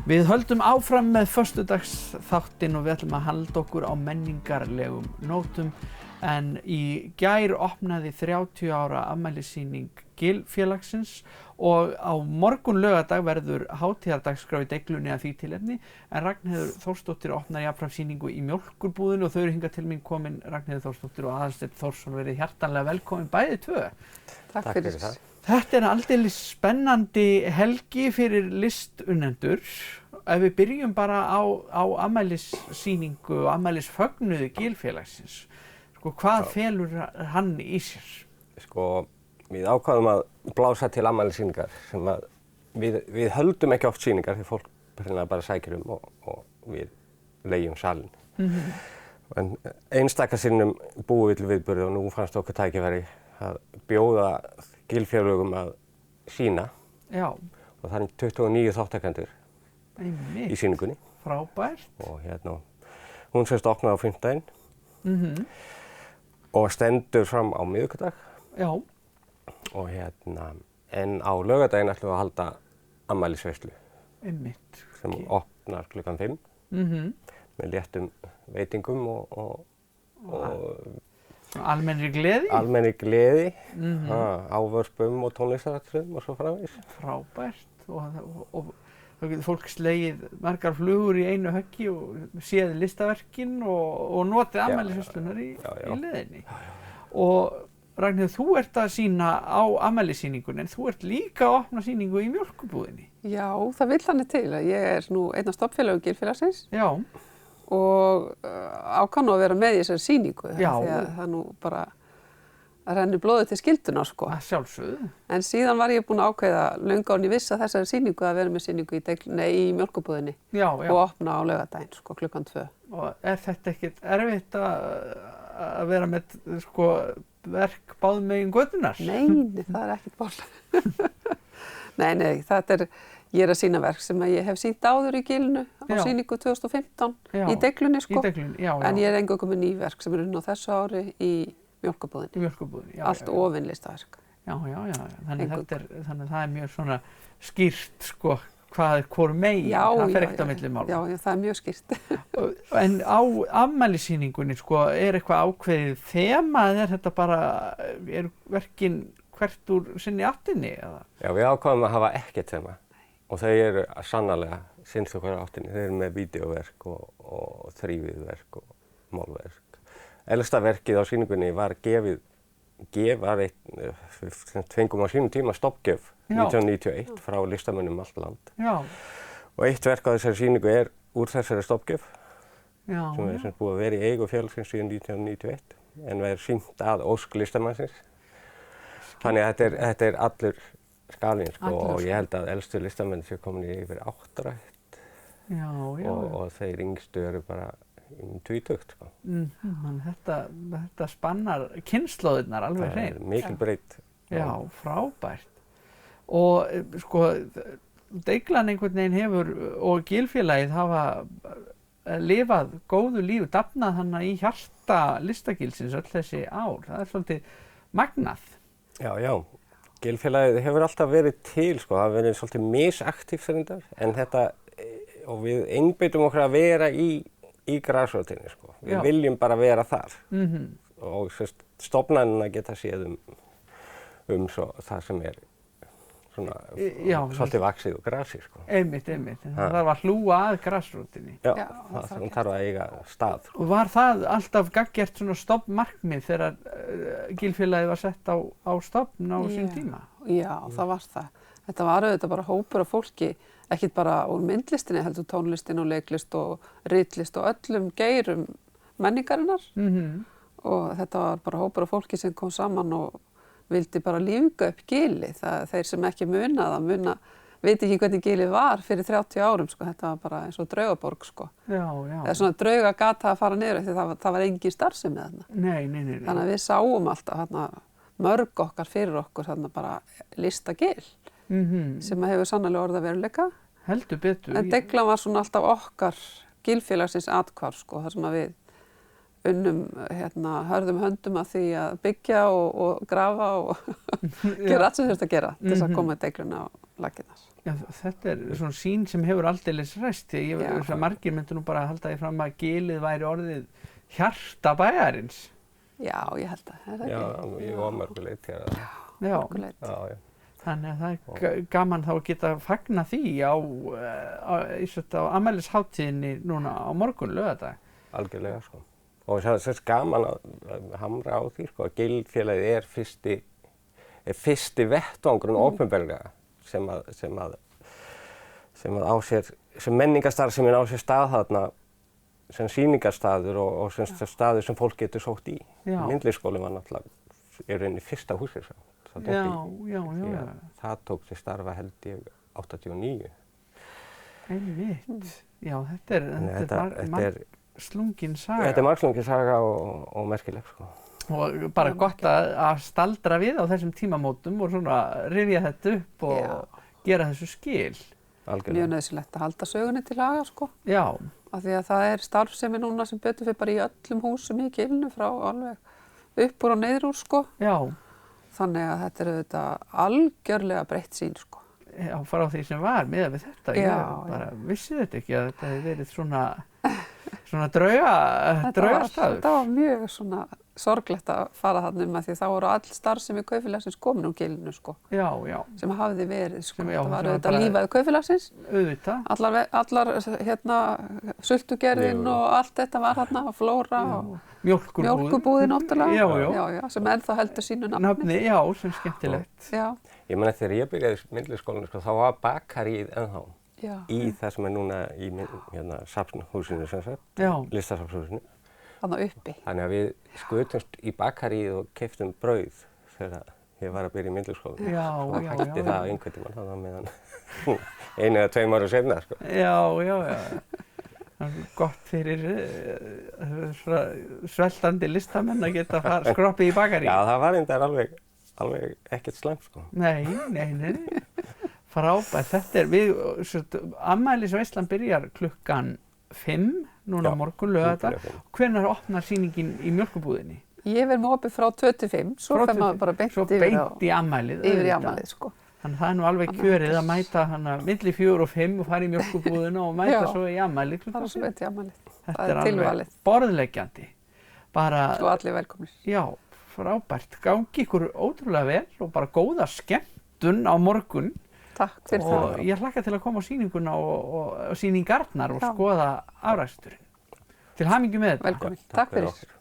Við höldum áfram með föstudagsþáttinn og við ætlum að halda okkur á menningarlegum nótum en í gær opnaði 30 ára afmælissýning GIL-félagsins og á morgun laugardag verður hátíðardagskrá í Deiglunni að því tilefni en Ragnheiður Þórsdóttir opnar jafnframt sýningu í Mjólkurbúðinni og þau eru hingað til mín komin Ragnheiður Þórsdóttir og Aðalsteinn Þórsson verið hjartanlega velkomin bæði tvö. Takk fyrir það. Þetta aldeilis spennandi helgi fyrir listunnendur. Ef við byrjum bara á afmælissýningu og afmælisfögnuði GIL-félagsins, hvað felur hann í sér? Við ákváðum að blása til afmælissýningar sem að við höldum ekki oft sýningar því fólk bara sækir og við leigjum salinn. En einstaka sinnum búum við til viðburði og nú fannst okkur tækifæri að bjóða GIL-félögum að sýna. Já. Og það 29 þáttakendur í sýningunni. Frábært. Og hún semst opnaði á fimmtudaginn og stendur fram á miðvikudag. Já. Og en á laugardaginn ætlum við að halda afmælisveislu. Einmitt. Sem opnar klukkan 5 með léttum veitingum og almennri gleði? Almennri gleði, ávörpum og tónlistaratriðum og svo framvegis. Frábært og þá getur fólk slegið margar flugur í einu höggi og séð listaverkin og notið afmælisveislunar í leiðinni. Og Ragnheiður, þú ert að sýna á afmælissýningunni en þú ert líka að opna sýningu í Mjólkurbúðinni. Já, það vill þannig til að ég nú einn af stofnfélögum GIL-félagsins. Já. Og ákvað að vera með í þessari sýningu. Já. Því að það nú bara að renni blóðið til skyldunar sko. Að sjálfsögðu. En síðan var ég búin að ákveða löngu án ég viss að þessari sýningu að vera með sýningu í Mjólkurbúðinni. Já. Og opna á laugardaginn sko klukkan 2. Og þetta ekkert erfitt að vera með verk báðum megin götunnar? Nei, það ekkert mál. Nei, ég að sýna verk sem ég hef sýnt áður í GIL-nu á sýningu 2015 í Deiglunni sko. Í Deiglunni, já. En ég eingöngu með ný verk sem unnin á þessu ári í Mjólkurbúðinni. Í Mjólkurbúðinni, já. Allt ofinlistaverk. Já. Þannig að það mjög svona skýrt sko hvað hvor megin, það fer ekkert á milli mála. Já, það mjög skýrt. En á afmælissýningunni sko eitthvað ákveðið þema eða þetta bara verkin hvert úr sinni áttinni eða? Já, við ákváðum að hafa ekkert þema og þau eru sannarlega sinns okkur áttinni. Þau eru með vídeóverk og þrívíðverk og málverk. Elsta verkið á sýningunni var við fengum á sínum tíma stoppgjöf 1991 frá listamönnum allt land. Já. Og eitt verk á þessari sýningu úr þessari stoppgjöf sem búið að vera í eigu félagsins síðan 1991 en verið sýnt að ósk listamannsins. Þannig að þetta allur skalinn sko, og ég held að elstu listamenn séu komin í yfir 8 ætt. Já. Og þeir yngstu eru bara 20 sko. Þetta spannar kynslóðirnar alveg hreint. Mikil breytt. Já, frábært. Og sko, Deiglan einhvern veginn hefur og GIL-félagið hafa lifað góðu lífi, dafnað hana í hjarta listagilsins öll þessi ár. Það svolítið magnað. Já. GIL-félagið hefur alltaf verið til sko, það hefur verið svolítið misaktíft reyndar en og við einbeitum okkur að vera í grasrótinni sko. Við viljum bara vera þar og stofnanirnar geta séð svo það sem svona svolítið vaxið og grasið sko. Einmitt. Það þarf að hlúa að grasrótinni. Já, hún þarf að eiga stað. Og var það alltaf gagngert svona stofnmarkmið þegar GIL-félagið var sett á stofn á sín tíma? Já, það var það. Þetta var auðvitað bara hópur af fólki, ekkert bara úr myndlistinni, heldur tónlistin og leiklist og ritlist og öllum geirum menningarinnar. Og þetta var bara hópur af fólki sem kom saman og vildi bara lífga upp GIL-ið. Þeir sem ekki veit ekki hvernig GIL-ið var fyrir 30 árum sko. Þetta var bara eins og draugaborg sko. Já. Það svona draugagata að fara niður því það var engin starfsemi þarna. Nei. Þannig að við sáum alltaf mörg okkar fyrir okkur bara lista GIL sem hefur sannarlega orðið að veruleika. Heldur betur. En Deiglan var svona alltaf okkar GIL-félagsins athvarf sko, þar sem að við hörðum höndum að því að byggja og grafa og gera allt sem þurfti að gera til þess að koma Deiglunni laginnar. Já, þetta svona sýn sem hefur aldeilis ræst. Ég Já. veist að margir myndu nú bara að halda því fram að Gilið væri orðið hjarta bæjarins. Já, ég held að. Er það Já, ekki? ég var mörguleit hér. Já, Mörguleit. Já, já. þannig að það er gaman þá að geta fagna því á afmælisháttíðinni núna á morgun, laugardag. Algjörlega, sko. Og það er gaman að hamra á því, sko, að Gilfélagið er fyrsti vettvangurinn opinberlega sem á sér, sem menningarstarfsemin á sér stað þarna, sem sýningarstaður og sem staður sem fólk getur sótt í. Já. Myndlistaskólinn var náttúrulega í rauninni fyrsta húsið sem það tók í. Já. Það tók til starfa held ég 89. Einmitt. Já, þetta er slungin saga. Þetta er margslungin saga og merkileg, sko. Og bara gott að staldra við á þessum tímamótum og svona rifja þetta upp og gera þessu skil. Algjörlega. Mjög nauðsynlegt að halda sögunni til haga, sko. Já. Af því að það er starfsemi núna sem betur fyrir bara í öllum húsum í Gilinu frá alveg upp úr og niður úr, sko. Já. Þannig að þetta er auðvitað algjörlega breytt sýn, sko. Já, frá því sem var miðað við þetta. Já, Ég bara vissi þetta ekki að þetta hefði verið svona draugastaður. Þetta var mjög svona sorglegt að fara þarna að því þá voru all starfsemi kaupfélagsins komin úr Gilinu, sko. Já. Sem hafði verið, sko. Já, það var sem auðvitað bara- lífæði kaupfélagsins. Auðvitað. Allar sultugerðin og allt þetta var þarna, flóra og mjólkurbúðin náttúrulega. Já, sem ennþá heldur sínu nafni. Já, sem skemmtilegt. Já. Ég meina þegar ég byrjaði í myndlistaskólanum, sko, þá var bakaríið ennþá í það sem er núna í safnhúsinu sem sagt, listasafnhúsinu. Þannig uppi. Þannig að við skutumst í bakaríið og keyptum brauð þegar ég var að byrja í myndlistaskólanum. Já. Það hætti það einhvern tímann, þannig að meðan 1 eða 2 ára seinna, sko. Já. Það er gott fyrir sveltandi listamenn að geta skroppið í bakarí. Já, það var reyndar alveg ekkert slæmt, sko. Nei. Frábært. Þetta er afmælisveislan byrjar klukkan 5 núna á morgun laugardag. Hvenær opnar sýningin í mjólkurbúðinni? Ég verð með opið frá 25, svo fer maður bara beint í afmælið. Yfir í afmælið, sko. Þannig það er nú alveg kjörið að mæta hana milli 4 og 5 og fara í mjólkurbúðina og mæta svo í afmælið klukkan 5. Fara svo beint í afmælið. Þetta er alveg borðleggjandi. Og allir velkomnir. Já, frábært. Gangi ykkur ótrúlega vel og bara góða skemmtun á morgun. Takk fyrir það. Og ég hlakka til að koma á sýninguna og sýningarnar og skoða afræksturinn. Til hamingju með þetta. Velkomin. Takk fyrir.